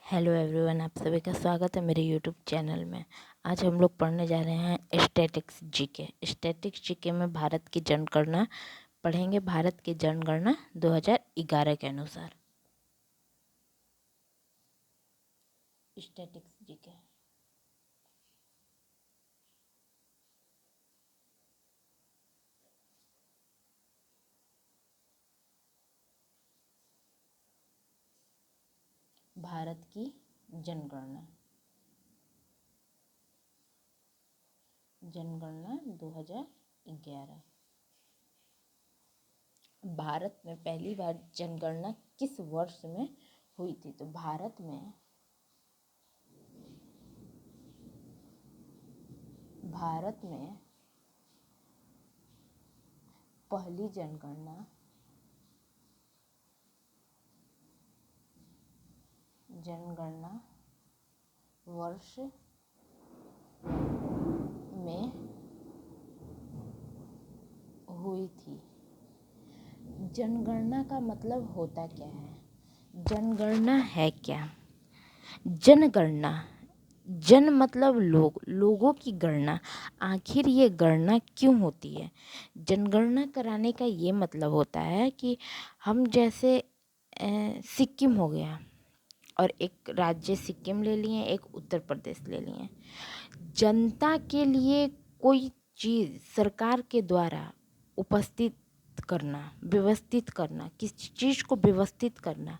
Hello everyone, आप सभी का स्वागत है मेरे यूट्यूब चैनल में। आज हम लोग पढ़ने जा रहे हैं स्टैटिक्स जीके। स्टैटिक्स जीके में भारत की जनगणना पढ़ेंगे। भारत की जनगणना 2011 के अनुसार। Statics GK. भारत की जनगणना 2011। भारत में पहली बार जनगणना किस वर्ष में हुई थी? तो भारत में पहली जनगणना वर्ष में हुई थी। जनगणना का मतलब होता क्या है? जनगणना है क्या? जनगणना, जन मतलब लोग, लोगों की गणना। आखिर ये गणना क्यों होती है? जनगणना कराने का ये मतलब होता है कि हम जैसे सिक्किम हो गया और एक राज्य सिक्किम ले लिए, एक उत्तर प्रदेश ले लिए। जनता के लिए कोई चीज़ सरकार के द्वारा उपस्थित करना, व्यवस्थित करना, किसी चीज़ को व्यवस्थित करना,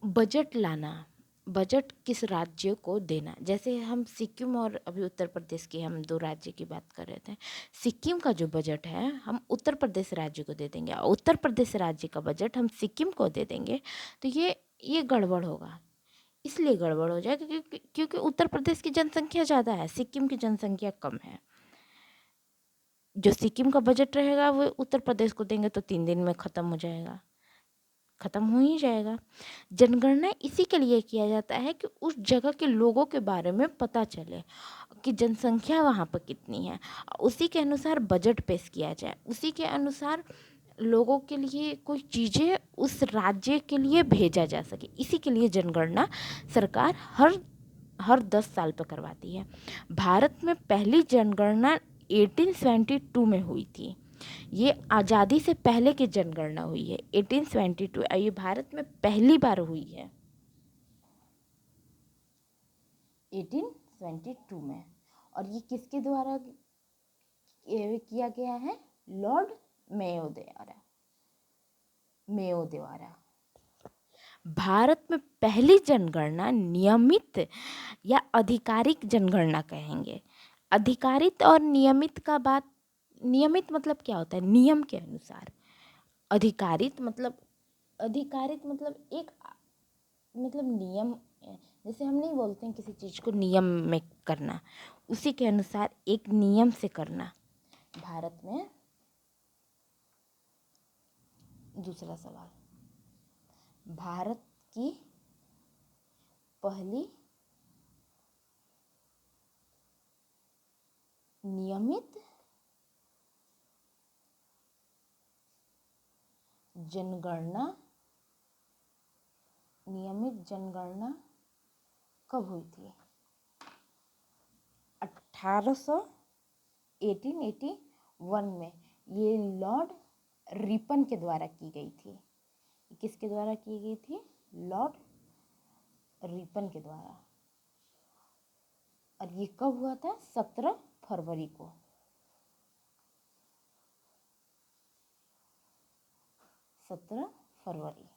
बजट लाना, बजट किस राज्य को देना। जैसे हम सिक्किम और अभी उत्तर प्रदेश की, हम दो राज्य की बात कर रहे थे। सिक्किम का जो बजट है हम उत्तर प्रदेश राज्य को दे देंगे और उत्तर प्रदेश राज्य का बजट हम सिक्किम को दे देंगे, तो ये गड़बड़ होगा। इसलिए गड़बड़ हो जाएगा क्योंकि उत्तर प्रदेश की जनसंख्या ज़्यादा है, सिक्किम की जनसंख्या कम है। जो सिक्किम का बजट रहेगा वो उत्तर प्रदेश को देंगे तो 3 दिन में ख़त्म हो जाएगा, ख़त्म हो ही जाएगा। जनगणना इसी के लिए किया जाता है कि उस जगह के लोगों के बारे में पता चले कि जनसंख्या वहाँ पर कितनी है, उसी के अनुसार बजट पेश किया जाए, उसी के अनुसार लोगों के लिए कोई चीज़ें उस राज्य के लिए भेजा जा सके। इसी के लिए जनगणना सरकार हर 10 साल पर करवाती है। भारत में पहली जनगणना 1872 में हुई थी। ये आज़ादी से पहले की जनगणना हुई है, 1872। ये भारत में पहली बार हुई है 1872 में। और ये किसके द्वारा किया गया है? लॉर्ड मेयो द्वारा। भारत में पहली जनगणना नियमित या आधिकारिक जनगणना कहेंगे। आधिकारिक और नियमित का बात, नियमित मतलब क्या होता है? नियम के अनुसार। अधिकारित मतलब एक मतलब नियम, जैसे हम नहीं बोलते हैं किसी चीज़ को नियम में करना, उसी के अनुसार एक नियम से करना। भारत में दूसरा सवाल, भारत की पहली नियमित जनगणना कब हुई थी? 1881 में। ये लॉर्ड रिपन के द्वारा की गई थी। किसके द्वारा की गई थी? लॉर्ड रिपन के द्वारा। और ये कब हुआ था? 17 फरवरी को। 17 फरवरी।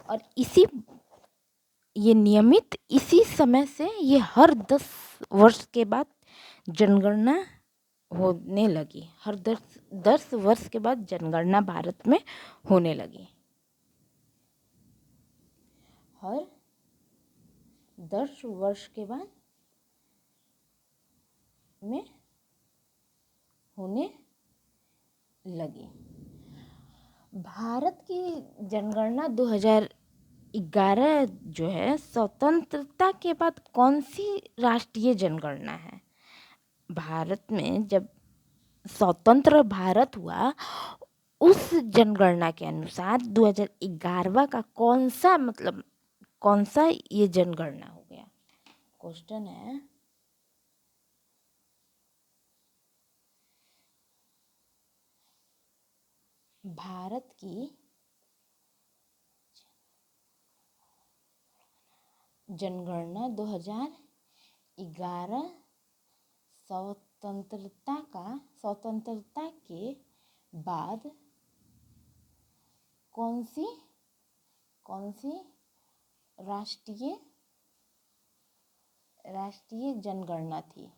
और ये नियमित इसी समय से ये हर 10 वर्ष के बाद जनगणना होने लगी। हर 10 वर्ष के बाद जनगणना भारत में होने लगी। हर 10 वर्ष के बाद में होने लगी। भारत की जनगणना 2011 जो है, स्वतंत्रता के बाद कौन सी राष्ट्रीय जनगणना है? भारत में जब स्वतंत्र भारत हुआ, उस जनगणना के अनुसार 2011 का कौन सा मतलब कौन सा ये जनगणना हो गया? क्वेश्चन है, भारत की जनगणना 2011 स्वतंत्रता के बाद कौन सी राष्ट्रीय जनगणना थी?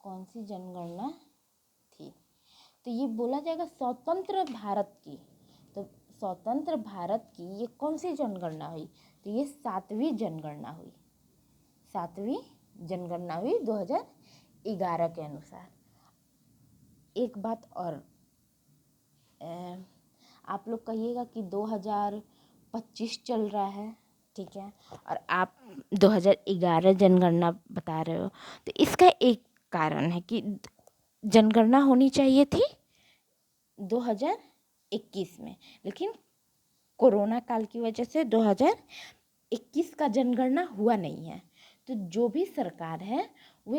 कौन सी जनगणना थी? तो ये बोला जाएगा स्वतंत्र भारत की। तो स्वतंत्र भारत की ये कौन सी जनगणना हुई? तो ये 7वीं जनगणना हुई। 7वीं जनगणना हुई 2011 के अनुसार। एक बात और, आप लोग कहिएगा कि 2025 चल रहा है, ठीक है, और आप 2011 जनगणना बता रहे हो, तो इसका एक कारण है कि जनगणना होनी चाहिए थी 2021 में, लेकिन कोरोना काल की वजह से 2021 का जनगणना हुआ नहीं है। तो जो भी सरकार है वे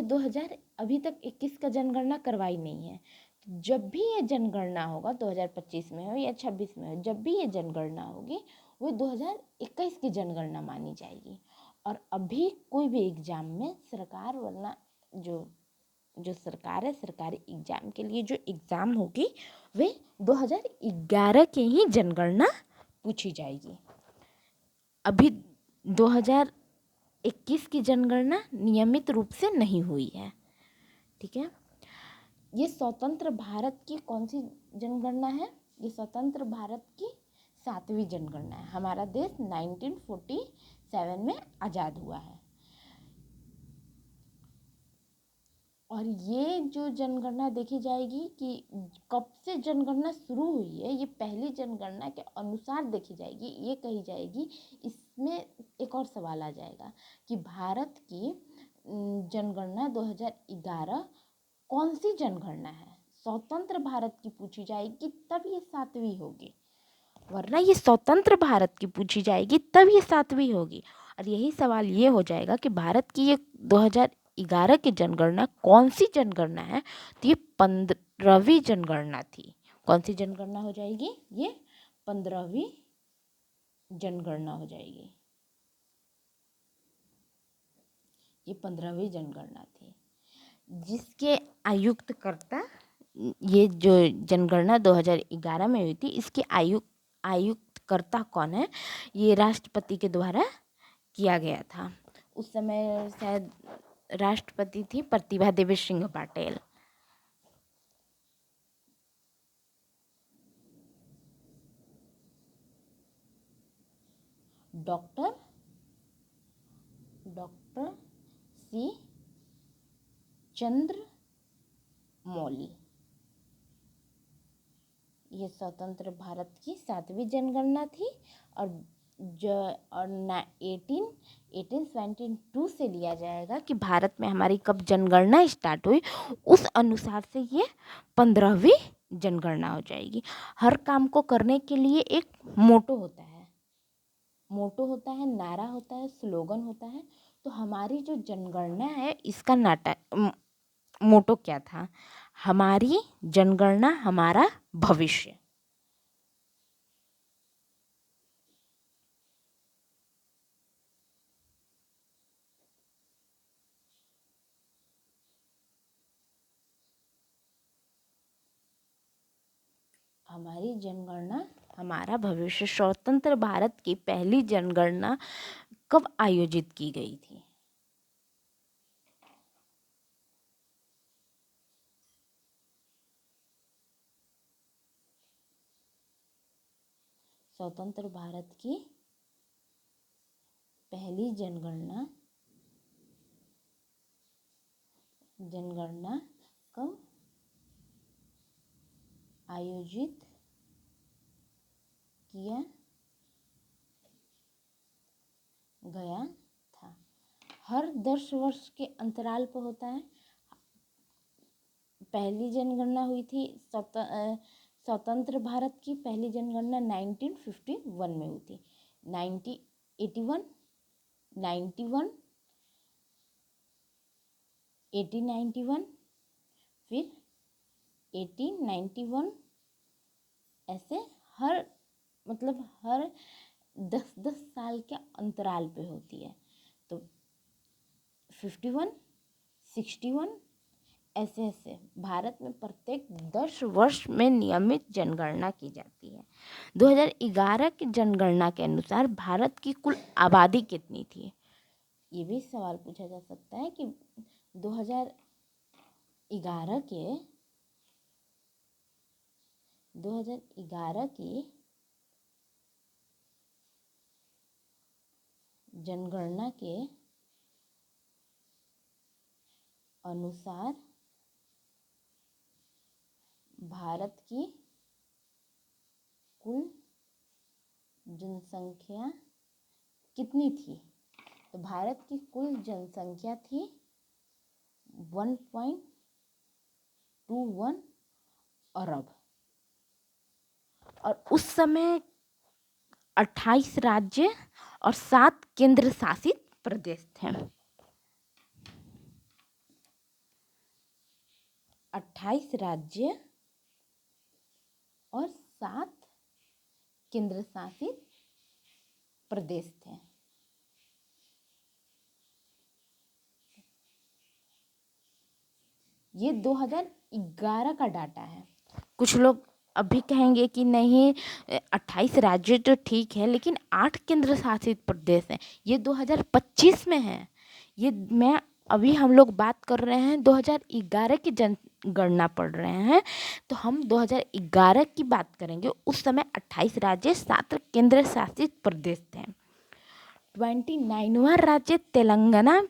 अभी तक 21 का जनगणना करवाई नहीं है। तो जब भी ये जनगणना होगा, 2025 में हो या 26 में हो, जब भी ये जनगणना होगी वो 2021 की जनगणना मानी जाएगी। और अभी कोई भी एग्जाम में सरकार, वरना जो सरकार है, सरकारी एग्जाम के लिए जो एग्ज़ाम होगी वे 2011 के ही जनगणना पूछी जाएगी। अभी 2021 की जनगणना नियमित रूप से नहीं हुई है, ठीक है। ये स्वतंत्र भारत की कौन सी जनगणना है? ये स्वतंत्र भारत की 7वीं जनगणना है। हमारा देश 1947 में आज़ाद हुआ है। और ये जो जनगणना देखी जाएगी कि कब से जनगणना शुरू हुई है, ये पहली जनगणना के अनुसार देखी जाएगी। ये कही जाएगी, इसमें एक और सवाल आ जाएगा कि भारत की जनगणना 2011 कौन सी जनगणना है? स्वतंत्र भारत की पूछी जाएगी तब ये 7वीं होगी, वरना ये स्वतंत्र भारत की पूछी जाएगी तब ये 7वीं होगी। और यही सवाल ये हो जाएगा कि भारत की ये 2011 की जनगणना कौन सी जनगणना है? तो ये 15वीं जनगणना थी। कौन सी जनगणना हो जाएगी? ये 15वीं जनगणना हो जाएगी। ये 15वीं जनगणना थी, जिसके आयुक्तकर्ता, ये जो जनगणना 2011 में हुई थी, इसके आयुक्तकर्ता कौन है? ये राष्ट्रपति के द्वारा किया गया था। उस समय शायद राष्ट्रपति थी प्रतिभा देवी सिंह पाटिल। डॉक्टर सी चंद्र मौली। ये स्वतंत्र भारत की 7वीं जनगणना थी। और जो और 1872 से लिया जाएगा कि भारत में हमारी कब जनगणना स्टार्ट हुई, उस अनुसार से ये 15वीं जनगणना हो जाएगी। हर काम को करने के लिए एक मोटो होता है, नारा होता है, स्लोगन होता है। तो हमारी जो जनगणना है इसका मोटो क्या था? हमारी जनगणना हमारा भविष्य। हमारी जनगणना हमारा भविष्य। स्वतंत्र भारत की पहली जनगणना कब आयोजित की गई थी? स्वतंत्र भारत की पहली जनगणना कब आयोजित किया गया था? हर 10 वर्ष के अंतराल पर होता है। पहली जनगणना हुई थी स्वतंत्र भारत की पहली जनगणना 1951 में हुई थी। 1981, 91, 1891, फिर 1891, ऐसे हर हर 10-10 साल के अंतराल पे होती है। तो 51, 61, ऐसे ऐसे भारत में प्रत्येक 10 वर्ष में नियमित जनगणना की जाती है। 2011 की जनगणना के अनुसार भारत की कुल आबादी कितनी थी? ये भी सवाल पूछा जा सकता है कि 2011 की जनगणना के अनुसार भारत की कुल जनसंख्या कितनी थी? तो भारत की कुल जनसंख्या थी 1.21 अरब, और उस समय 28 राज्य और 7 केंद्र शासित प्रदेश थे। 28 राज्य और 7 केंद्र शासित प्रदेश थे। ये 2011 का डाटा है। कुछ लोग अभी कहेंगे कि नहीं, 28 राज्य तो ठीक है, लेकिन 8 केंद्र शासित प्रदेश हैं। ये 2025 में है। ये हम लोग बात कर रहे हैं 2011 की जनगणना पढ़ रहे हैं, तो हम 2011 की बात करेंगे। उस समय 28 राज्य, 7 केंद्र शासित प्रदेश थे। 29वां राज्य तेलंगाना